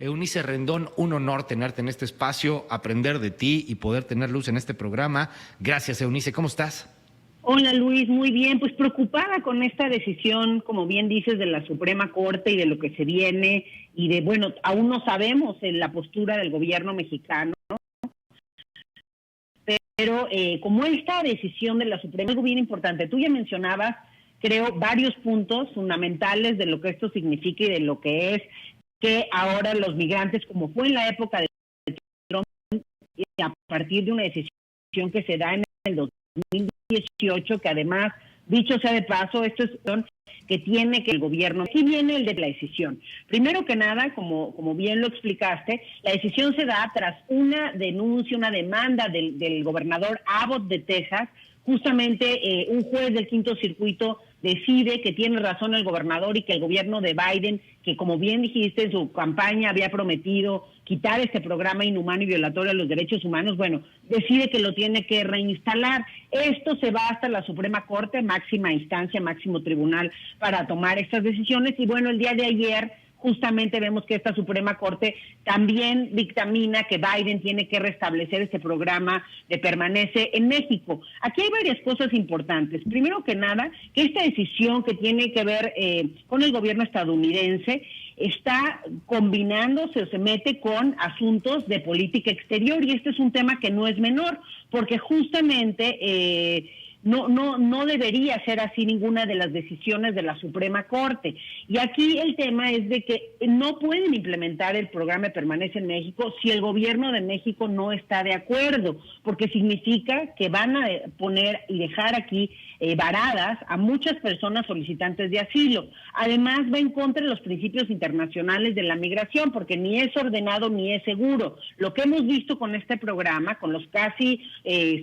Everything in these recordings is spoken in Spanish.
Eunice Rendón, un honor tenerte en este espacio, aprender de ti y poder tener luz en este programa. Gracias, Eunice. ¿Cómo estás? Hola Luis, muy bien, pues preocupada con esta decisión, como bien dices, de la Suprema Corte y de lo que se viene y de, bueno, aún no sabemos la postura del gobierno mexicano, pero como esta decisión de la Suprema, algo bien importante, tú ya mencionabas, creo, varios puntos fundamentales de lo que esto significa y de lo que es que ahora los migrantes, como fue en la época de Trump, a partir de una decisión que se da en el 2018, que además, dicho sea de paso, esto es que tiene que el gobierno. Aquí viene el de la decisión. Primero que nada, como bien lo explicaste, la decisión se da tras una denuncia, una demanda del gobernador Abbott de Texas. Justamente un juez del Quinto Circuito decide que tiene razón el gobernador y que el gobierno de Biden, que como bien dijiste en su campaña había prometido quitar este programa inhumano y violatorio de los derechos humanos, bueno, decide que lo tiene que reinstalar. Esto se va hasta la Suprema Corte, máxima instancia, máximo tribunal, para tomar estas decisiones. Y bueno, el día de ayer justamente vemos que esta Suprema Corte también dictamina que Biden tiene que restablecer este programa de permanece en México. Aquí hay varias cosas importantes. Primero que nada, que esta decisión que tiene que ver con el gobierno estadounidense está combinándose o se mete con asuntos de política exterior, y este es un tema que no es menor, porque justamente no debería ser así ninguna de las decisiones de la Suprema Corte. Y aquí el tema es de que no pueden implementar el programa de Permanece en México si el gobierno de México no está de acuerdo, porque significa que van a poner y dejar aquí varadas a muchas personas solicitantes de asilo. Además, va en contra de los principios internacionales de la migración, porque ni es ordenado ni es seguro. Lo que hemos visto con este programa, con los casi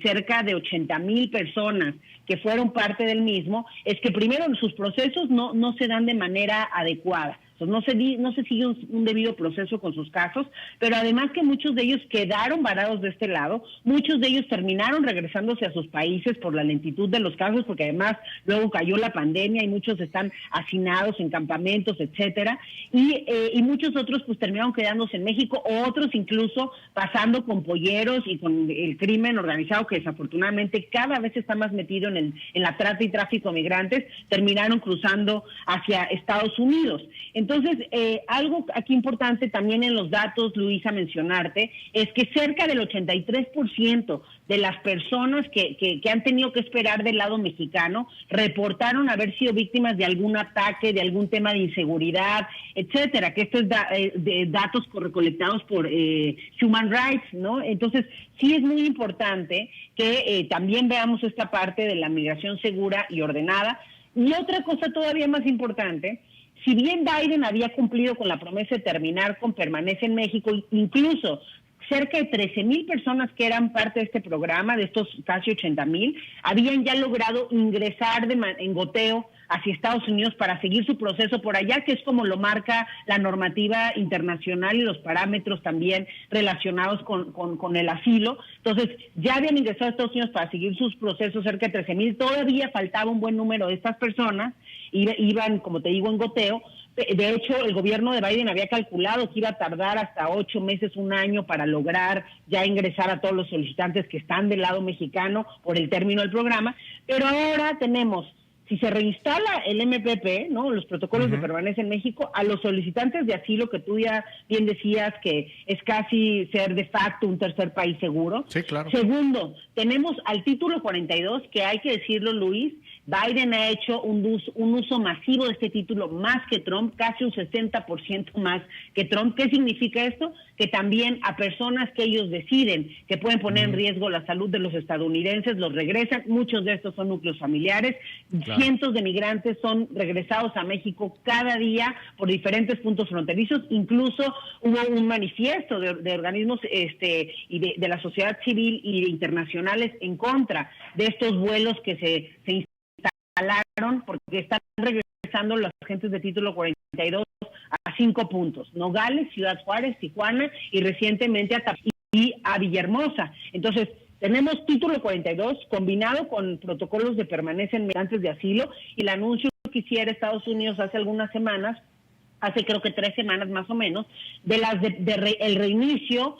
cerca de 80,000 personas que fueron parte del mismo, es que primero sus procesos no se dan de manera adecuada. Entonces, no se sigue un debido proceso con sus casos, pero además que muchos de ellos quedaron varados de este lado, muchos de ellos terminaron regresándose a sus países por la lentitud de los casos, porque además luego cayó la pandemia y muchos están hacinados en campamentos, etcétera, y muchos otros pues terminaron quedándose en México, otros incluso pasando con polleros y con el crimen organizado, que desafortunadamente cada vez está más metido en la trata y tráfico de migrantes, terminaron cruzando hacia Estados Unidos. Entonces, algo aquí importante también en los datos, Luisa, mencionarte, es que cerca del 83% de las personas que han tenido que esperar del lado mexicano reportaron haber sido víctimas de algún ataque, de algún tema de inseguridad, etcétera, que esto es de datos recolectados por Human Rights, ¿no? Entonces, sí es muy importante que también veamos esta parte de la migración segura y ordenada. Y otra cosa todavía más importante, si bien Biden había cumplido con la promesa de terminar con Permanece en México, incluso cerca de 13,000 personas que eran parte de este programa, de estos casi 80,000, habían ya logrado ingresar en goteo hacia Estados Unidos para seguir su proceso por allá, que es como lo marca la normativa internacional y los parámetros también relacionados con el asilo. Entonces, ya habían ingresado a Estados Unidos para seguir sus procesos cerca de 13,000, todavía faltaba un buen número de estas personas, iban, como te digo, en goteo. De hecho, el gobierno de Biden había calculado que iba a tardar hasta 8 meses, un año, para lograr ya ingresar a todos los solicitantes que están del lado mexicano por el término del programa, pero ahora tenemos, si se reinstala el MPP, ¿no?, los protocolos de permanencia en México, a los solicitantes de asilo, que tú ya bien decías que es casi ser de facto un tercer país seguro. Sí, claro. Segundo, tenemos al título 42, que hay que decirlo, Luis, Biden ha hecho un uso masivo de este título, más que Trump, casi un 60% más que Trump. ¿Qué significa esto? Que también a personas que ellos deciden que pueden poner en riesgo la salud de los estadounidenses, los regresan. Muchos de estos son núcleos familiares. Claro. Cientos de migrantes son regresados a México cada día por diferentes puntos fronterizos. Incluso hubo un manifiesto de organismos y de la sociedad civil y de internacionales en contra de estos vuelos que se instalaron, porque están regresando los agentes de título 42 a 5 puntos: Nogales, Ciudad Juárez, Tijuana y recientemente a Villahermosa. Entonces, tenemos título 42 combinado con protocolos de permanencia en migrantes de asilo, y el anuncio que hiciera Estados Unidos hace algunas semanas hace creo que 3 semanas más o menos, el reinicio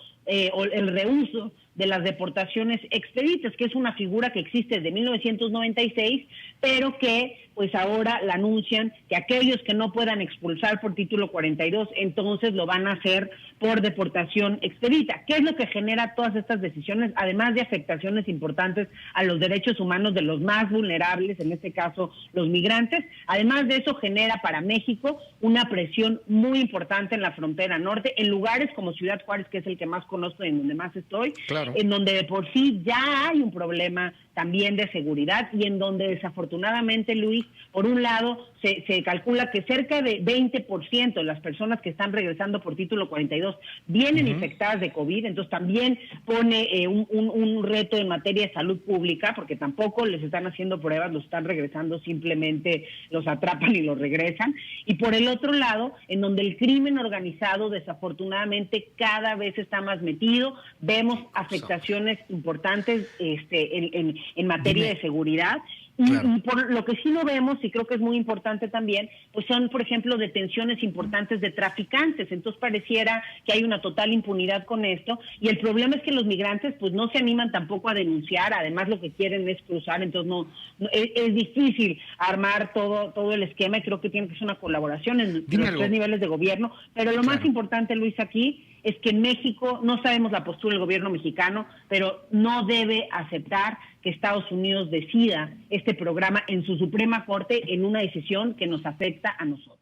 o el reuso de las deportaciones expeditas, que es una figura que existe desde 1996, pero que pues ahora la anuncian que aquellos que no puedan expulsar por título 42, entonces lo van a hacer por deportación expedita. ¿Qué es lo que genera todas estas decisiones? Además de afectaciones importantes a los derechos humanos de los más vulnerables, en este caso los migrantes, además de eso genera para México una presión muy importante en la frontera norte, en lugares como Ciudad Juárez, que es el que más conozco y en donde más estoy, Claro. en donde de por sí ya hay un problema también de seguridad y en donde desafortunadamente, Luis, por un lado se calcula que cerca de 20% de las personas que están regresando por título 42 vienen infectadas de COVID, entonces también pone un reto en materia de salud pública, porque tampoco les están haciendo pruebas, los están regresando, simplemente los atrapan y los regresan. Y por el otro lado, en donde el crimen organizado desafortunadamente cada vez está más metido, vemos afectaciones importantes en materia de seguridad. Y por lo que sí lo vemos, y creo que es muy importante también, pues son, por ejemplo, detenciones importantes de traficantes. Entonces pareciera que hay una total impunidad con esto. Y el problema es que los migrantes pues no se animan tampoco a denunciar. Además lo que quieren es cruzar. Entonces es difícil armar todo el esquema y creo que tiene que ser una colaboración en los 3 niveles de gobierno. Pero lo más importante, Luis, aquí es que en México no sabemos la postura del gobierno mexicano, pero no debe aceptar que Estados Unidos decida este programa en su Suprema Corte en una decisión que nos afecta a nosotros.